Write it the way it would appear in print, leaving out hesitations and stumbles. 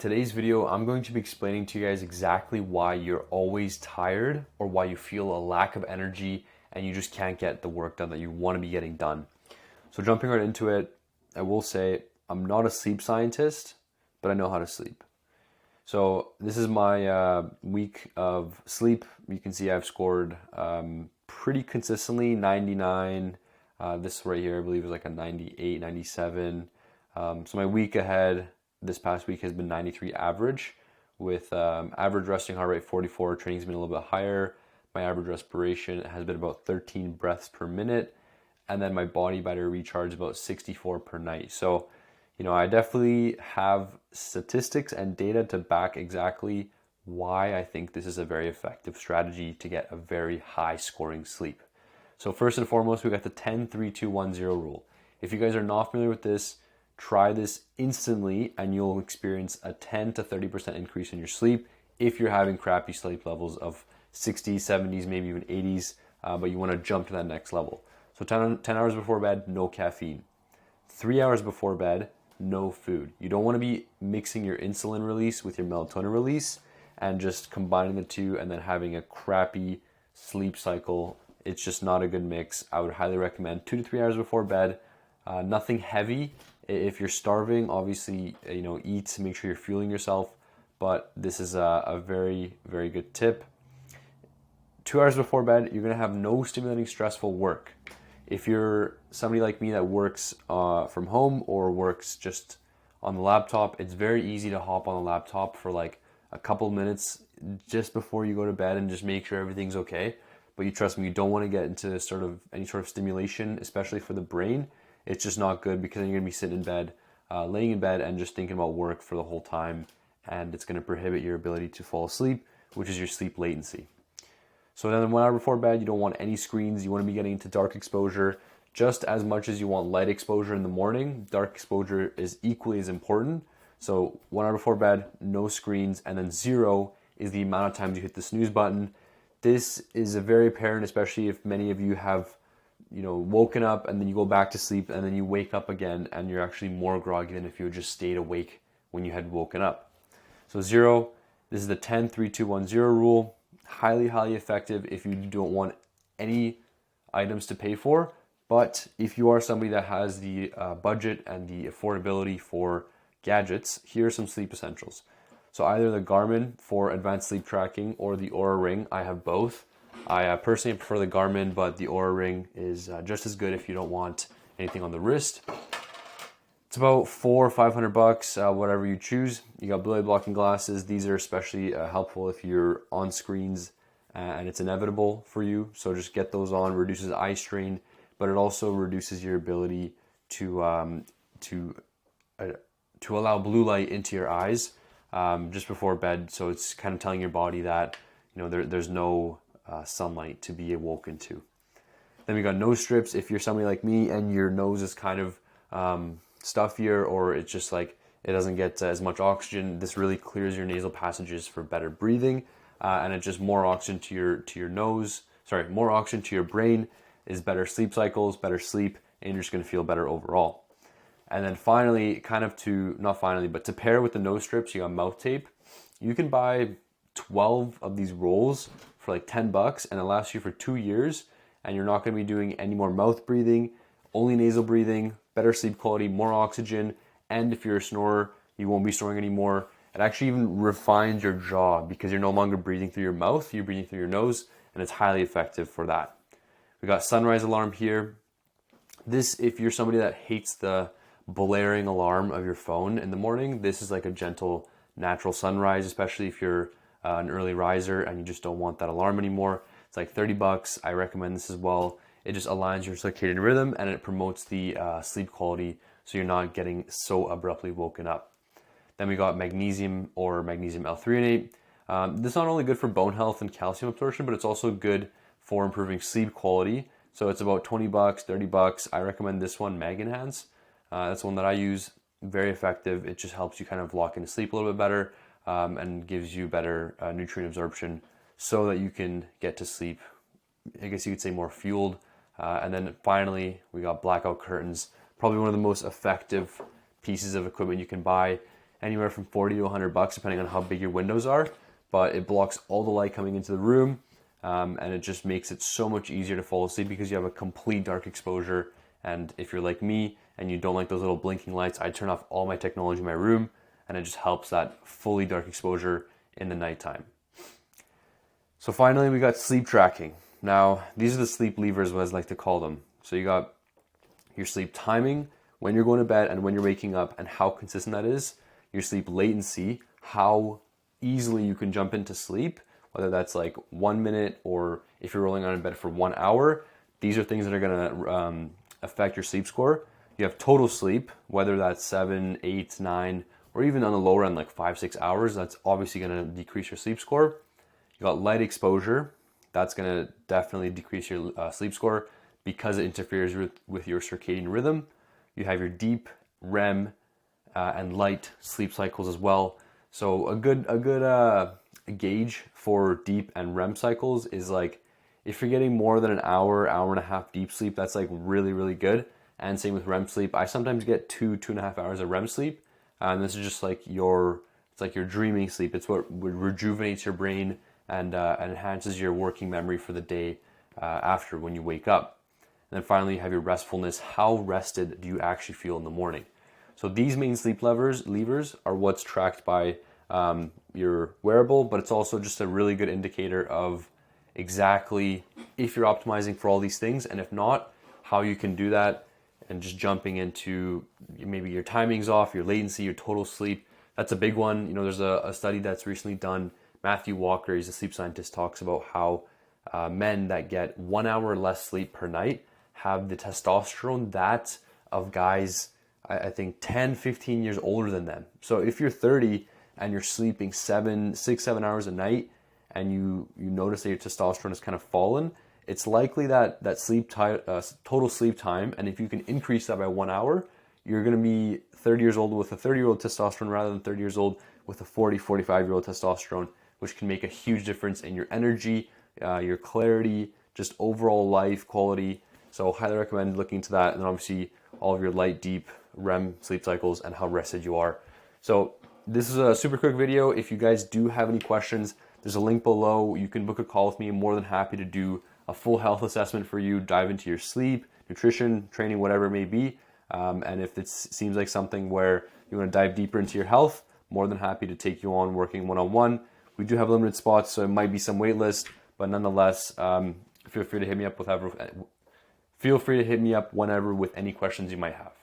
today's video, I'm going to be explaining to you guys exactly why you're always tired or why you feel a lack of energy and you just can't get the work done that you want to be getting done. So jumping right into it, I will say I'm not a sleep scientist, but I know how to sleep. So this is my week of sleep. You can see I've scored pretty consistently 99. This right here, I believe, is like a 98, 97. So my week ahead this past week has been 93 average, with average resting heart rate 44. Training's been a little bit higher. My average respiration has been about 13 breaths per minute, and then my body battery recharge is about 64 per night. So, I definitely have statistics and data to back exactly why I think this is a very effective strategy to get a very high scoring sleep. So first and foremost, we got the 10-3-2-1-0 rule. If you guys are not familiar with this, try this instantly and you'll experience a 10 to 30% increase in your sleep if you're having crappy sleep levels of 60s, 70s, maybe even 80s, but you want to jump to that next level. So 10 hours before bed, no caffeine. 3 hours before bed, no food. You don't want to be mixing your insulin release with your melatonin release and just combining the two and then having a crappy sleep cycle. It's just not a good mix. I would highly recommend 2 to 3 hours before bed. Nothing heavy. If you're starving, obviously, eat, make sure you're fueling yourself. But this is a very, very good tip. 2 hours before bed, you're going to have no stimulating, stressful work. If you're somebody like me that works from home or works just on the laptop, it's very easy to hop on the laptop for like a couple minutes just before you go to bed and just make sure everything's okay. But you trust me, you don't want to get into any sort of stimulation, especially for the brain. It's just not good because then you're going to be sitting in bed, laying in bed and just thinking about work for the whole time. And it's going to prohibit your ability to fall asleep, which is your sleep latency. So then 1 hour before bed, you don't want any screens. You want to be getting into dark exposure just as much as you want light exposure in the morning. Dark exposure is equally as important. So 1 hour before bed, no screens, and then 0 is the amount of times you hit the snooze button. This is a very apparent, especially if many of you have woken up and then you go back to sleep and then you wake up again and you're actually more groggy than if you had just stayed awake when you had woken up. So 0, this is the 10-3-2-1-0 rule. Highly, highly effective if you don't want any items to pay for. But if you are somebody that has the budget and the affordability for gadgets, here are some sleep essentials. So either the Garmin for advanced sleep tracking or the Oura Ring. I have both. I personally prefer the Garmin, but the Oura Ring is just as good if you don't want anything on the wrist. It's about $400 or $500, whatever you choose. You got blue light blocking glasses. These are especially helpful if you're on screens and it's inevitable for you. So just get those on. Reduces eye strain, but it also reduces your ability to allow blue light into your eyes just before bed. So it's kind of telling your body that there's no sunlight to be awoken to. Then we got nose strips. If you're somebody like me and your nose is kind of stuffier or it's just like it doesn't get as much oxygen, this really clears your nasal passages for better breathing, and it's just more oxygen to your nose. More oxygen to your brain is better sleep cycles, better sleep, and you're just going to feel better overall. And then finally, to pair with the nose strips, you got mouth tape. You can buy 12 of these rolls for like $10 and it lasts you for 2 years, and you're not going to be doing any more mouth breathing, only nasal breathing, better sleep quality, more oxygen, and if you're a snorer, you won't be snoring anymore. It actually even refines your jaw because you're no longer breathing through your mouth, you're breathing through your nose, and it's highly effective for that. We got sunrise alarm here. This, if you're somebody that hates the blaring alarm of your phone in the morning, this is like a gentle, natural sunrise, especially if you're an early riser and you just don't want that alarm anymore. It's like $30. I recommend this as well. It just aligns your circadian rhythm and it promotes the sleep quality so you're not getting so abruptly woken up. Then we got magnesium or magnesium L-threonate. This is not only good for bone health and calcium absorption, but it's also good for improving sleep quality. So it's about $20, $30. I recommend this one, Mag Enhance. That's one that I use. Very effective. It just helps you kind of lock into sleep a little bit better and gives you better nutrient absorption so that you can get to sleep, I guess you could say, more fueled. And then finally, we got blackout curtains. Probably one of the most effective pieces of equipment you can buy. anywhere from 40 to $100 depending on how big your windows are, but it blocks all the light coming into the room, and it just makes it so much easier to fall asleep because you have a complete dark exposure. And if you're like me and you don't like those little blinking lights, I turn off all my technology in my room, and it just helps that fully dark exposure in the nighttime. So finally, we got sleep tracking. Now, these are the sleep levers, what I like to call them. So you got your sleep timing, when you're going to bed and when you're waking up, and how consistent that is. Your sleep latency, how easily you can jump into sleep, whether that's like 1 minute or if you're rolling out of bed for 1 hour. These are things that are going to affect your sleep score. You have total sleep, whether that's 7, 8, 9, or even on the lower end, like 5, 6 hours. That's obviously going to decrease your sleep score. You got light exposure. That's going to definitely decrease your sleep score because it interferes with your circadian rhythm. You have your deep REM and light sleep cycles as well. So a good gauge for deep and REM cycles is like if you're getting more than an hour, hour and a half deep sleep, that's like really, really good. And same with REM sleep. I sometimes get 2.5 hours of REM sleep. And this is just like it's like your dreaming sleep. It's what rejuvenates your brain and enhances your working memory for the day after when you wake up. And then finally, you have your restfulness. How rested do you actually feel in the morning? So these main sleep levers are what's tracked by your wearable, but it's also just a really good indicator of exactly if you're optimizing for all these things, and if not, how you can do that. And just jumping into maybe your timing's off, your latency, your total sleep. That's a big one. You know, there's a study that's recently done. Matthew Walker, he's a sleep scientist, talks about how men that get 1 hour less sleep per night have the testosterone that of guys, I think 10, 15 years older than them. So if you're 30 and you're sleeping 6, 7 hours a night and you notice that your testosterone has kind of fallen, it's likely that total sleep time, and if you can increase that by 1 hour, you're going to be 30 years old with a 30-year-old testosterone rather than 30 years old with a 40, 45-year-old testosterone, which can make a huge difference in your energy, your clarity, just overall life quality. So highly recommend looking into that. And then obviously all of your light, deep REM sleep cycles and how rested you are. So this is a super quick video. If you guys do have any questions, there's a link below. You can book a call with me. I'm more than happy to do a full health assessment for you, dive into your sleep, nutrition, training, whatever it may be. And if it seems like something where you want to dive deeper into your health, more than happy to take you on working one-on-one. We do have limited spots, so it might be some wait list, but nonetheless, feel free to hit me up whenever with any questions you might have.